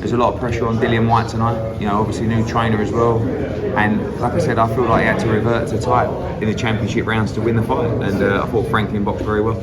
there's a lot of pressure on Whyte tonight. You know, obviously new trainer as well, and like I said, I feel like he had to revert to type in the championship rounds to win the fight, and I thought Franklin boxed very well.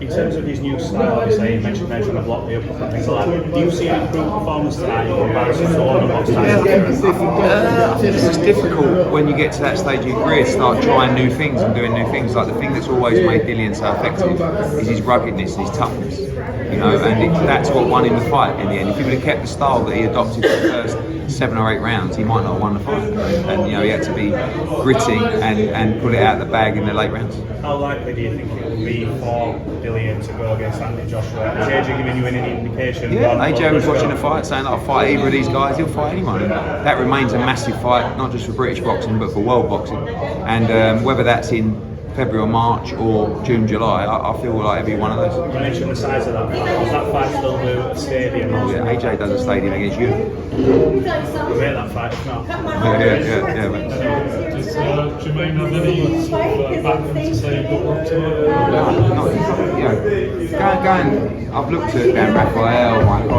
In terms of his new style, obviously you mentioned trying to block the uppercut and things like that. Do you see an improved performance tonight in comparison to all the box styles? I think it's just difficult when you get to that stage of your career to start trying new things and doing new things. Like the thing that's always made Dillian so effective is his ruggedness and his toughness. You know, and that's what won him the fight in the end. If he would have kept the style that he adopted for the first 7 or 8 rounds, he might not have won the fight. And you know, he had to be gritty and pull it out of the bag in the late rounds. How likely do you think it will be for Dillian to go against Anthony Joshua? Is AJ giving you any indication? Yeah, AJ was watching the fight saying that I'll fight either of these guys, he'll fight anyone. And that remains a massive fight, not just for British boxing, but for world boxing. And whether that's in February or March or June, July, I feel like it'll be one of those. You mentioned the size of that fight. Does that fight still do at a stadium? Yeah, AJ does a stadium against you. We'll make that fight, if not. Yeah. Does Jermaine have any background to say what up to? I've looked at Dan Raphael,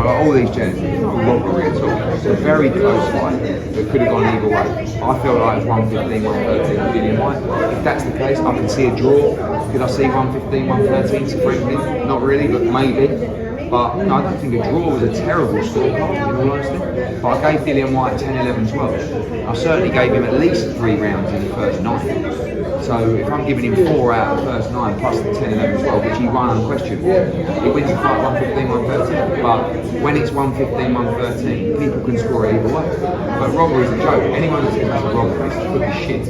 all these gents, not robbery at all. It's a very close fight that could have gone either way. I feel like it's 115, 113 Dillian Whyte. If that's the case, I can see a draw. Could I see 115, 113 to Franklin? Not really, but maybe. But no, I don't think a draw was a terrible scorecard, in all honesty. But I gave Dillian Whyte 10, 11, 12. I certainly gave him at least 3 rounds in the first 9. So if I'm giving him 4 out of the first 9 plus the 10, 11, 12, which he won unquestionably, he wins the fight 115, 113. But when it's 115, 113, people can score it either way. But robbery is a joke. Anyone that says that's a robbery is full of shit,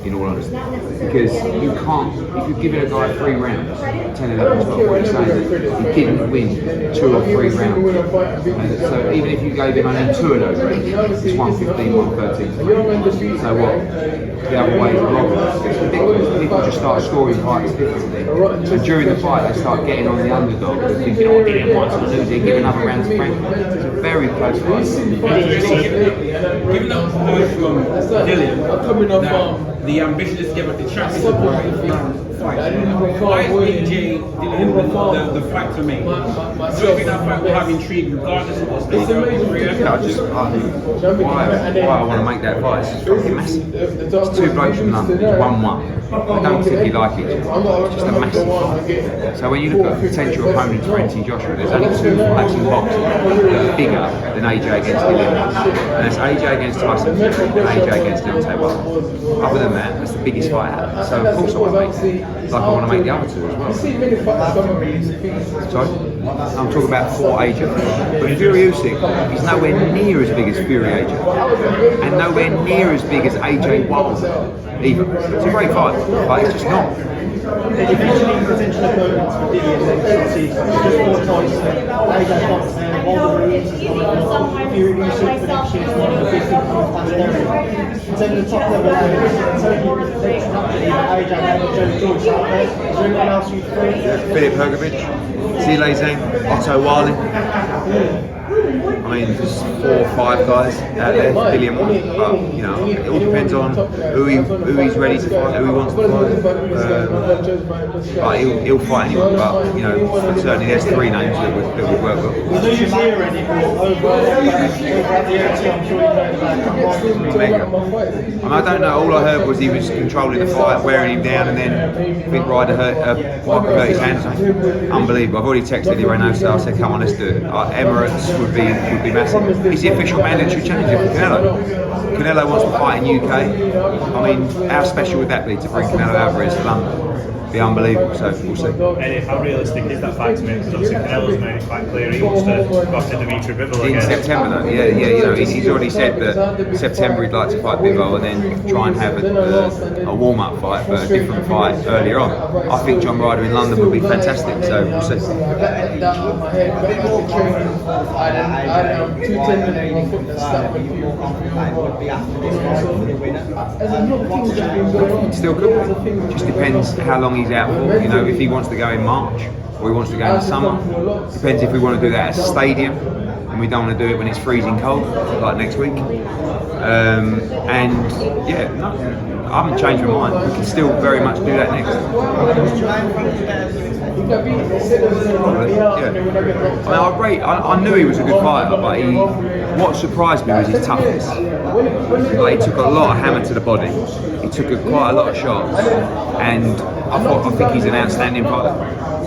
in all honesty. Because you can't, if you're giving a guy 3 rounds, 10, 11, 12, what you're saying is he didn't win 2 or 3 rounds. And so even if you gave him only 2 of those rounds, it's 115, 113. So what? The other way is robbery. It's ridiculous. People just start scoring fights differently. And during the fight, they start getting on the underdog and thinking, oh, Dillian Whyte's going to lose it, give another round to Franklin. It's a very close fight. Given that we've heard from Dillian, that the ambition is to get back the chance to fight. Why is AJ Dillian the fight to make? Do you think that fight will have intrigue regardless of what stage of his career? Why I want to make that fight is fucking massive. It's 2 blokes from London, it's 1-1. I don't think you like each other. It's just a massive fight. So when you look at potential opponents for Anthony Joshua, there's only 2 fights in boxing that are bigger than AJ against Dillian. And that's AJ against Tyson Fury and AJ against Deontay Wilder. Other than that, that's the biggest fight out. So of course I want to make it. Like I want to make the other 2 as well. Sorry? I'm talking about for AJ. But Fury Usyk is nowhere near as big as Fury AJ. And nowhere near as big as AJ Wilder either. It's a great fight, but it's just not. There's eventually potential opponents for Dillian next season. Just 4 times AJ Fox and Wilder Fury Usyk for next year is one of the big things past there. In terms of top level opponents, AJ and Joe Joyce out there. Is there anyone else you think? Filip Hrgovic, Zile Zhang, Otto Wallin. I mean, there's 4 or 5 guys out there, Dillian Whyte, but you know, it all depends on who he's ready to fight, who he wants to fight. But he'll fight anyone. But you know, certainly there's 3 names that would work well. Was there hear any over at the OT? I'm sure you know about Mega. I don't know. All I heard was he was controlling the fight, wearing him down, and then I think Ryder hurt his hands. Unbelievable. I've already texted Irene, so I said, "Come on, let's do it." Emirates would be massive. He's the official mandatory challenger for Canelo. Canelo wants to fight in UK. I mean, how special would that be to bring Canelo Alvarez to London? Be unbelievable, so we'll see. And how realistic is that fight to make? Because obviously Canelo's made it quite clear he wants to go after Dimitri Bivol again. In September though, yeah, you know, he's already said that September he'd like to fight Bivol and then try and have a warm-up fight, but a different fight earlier on. I think John Ryder in London would be fantastic, so we'll see. Still could be. Just depends how long he's out for. You know, if he wants to go in March or he wants to go in the summer. Depends if we want to do that at a stadium and we don't want to do it when it's freezing cold, like next week. And yeah, no, I haven't changed my mind. We can still very much do that next. I knew he was a good fighter, but what surprised me was his toughness. Like, he took a lot of hammer to the body. He took quite a lot of shots, and I think he's an outstanding fighter.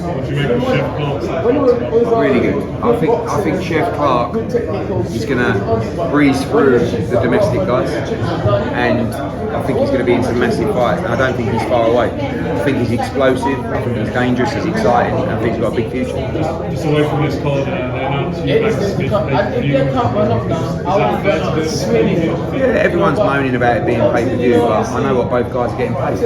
What do you make of Chef Clark's? Really good. I think Chef Clark is going to breeze through the domestic guys, and I think he's going to be in some massive fights. And I don't think he's far away. I think he's explosive. I think he's dangerous. He's exciting. I think he's got a big future. Just away from this card, they announced you back to Smith Yeah, everyone's moaning about it being pay-per-view, but I know what both guys are getting paid,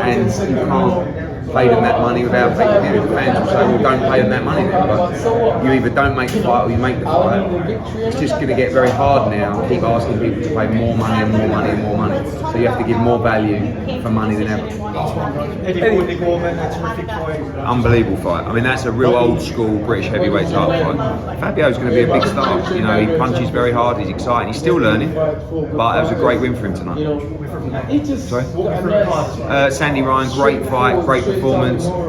and you can't pay them that money without pay-per-view. Fans will say, well, don't pay them that money then, but you either don't make the fight or you make the fight. It's just going to get very hard now, keep asking people to pay more money and more money and more money, so you have to give more value for money than ever. Unbelievable fight. I mean, that's a real old school British heavyweight title fight. Fabio's going to be a big star. You know, he punches very hard, he's exciting, he's still learning, but it was a great win for him tonight. Sorry? Sandy Ryan, great fight, great performance.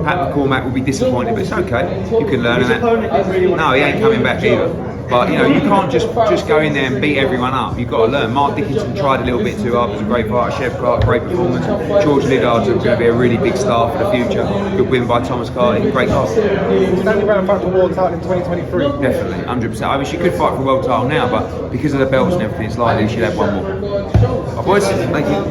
Pat McCormack will be disappointed, but it's okay. You can learn that. No, he ain't coming back either. But you know, you can't just go in there and beat everyone up. You've got to learn. Mark Dickinson tried a little bit too hard. It was a great fight. Chef Clark, great performance. George Liddard's going to be a really big star for the future. Good win by Thomas Carty. Great fight. Standing around fight for world title in 2023. Definitely, 100%. I mean, she could fight for world title now, but because of the belts and everything, it's likely she'll have one more. Right, boys, thank you.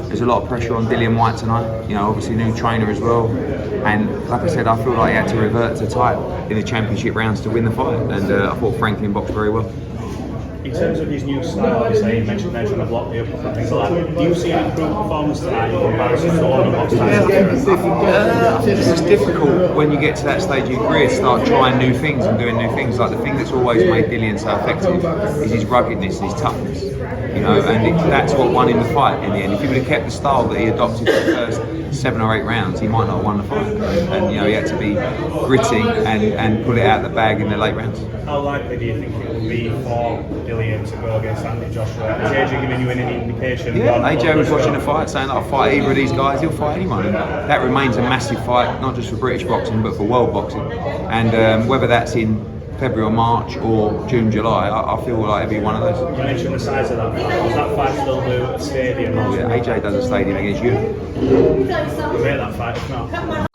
There's a lot of pressure on Whyte tonight, you know, obviously new trainer as well, and like I said, I feel like he had to revert to title in the championship rounds to win the fight, and I thought Franklin boxed very well. In terms of his new style, obviously you mentioned on the block, the uppercut and things like that. Do you see an improved performance tonight in comparison to all the box times? I think it's difficult when you get to that stage of your career to start trying new things and doing new things. Like, the thing that's always made Dillian so effective is his ruggedness and his toughness. You know, and that's what won him the fight in the end. If he would have kept the style that he adopted for the first 7 or 8 rounds, he might not have won the fight. And you know, he had to be gritty and pull it out of the bag in the late rounds. How likely do you think it will be for Dillian to go against Anthony Joshua? Has AJ given you any indication? Yeah, AJ was watching the fight saying, I'll fight either of these guys, he'll fight anyone. And that remains a massive fight, not just for British boxing, but for world boxing. And whether that's in February or March or June, July, I feel like it'll be one of those. You mentioned the size of that fight. Does that fight still do a stadium? Yeah, AJ does a stadium against you. We'll make that fight, if not.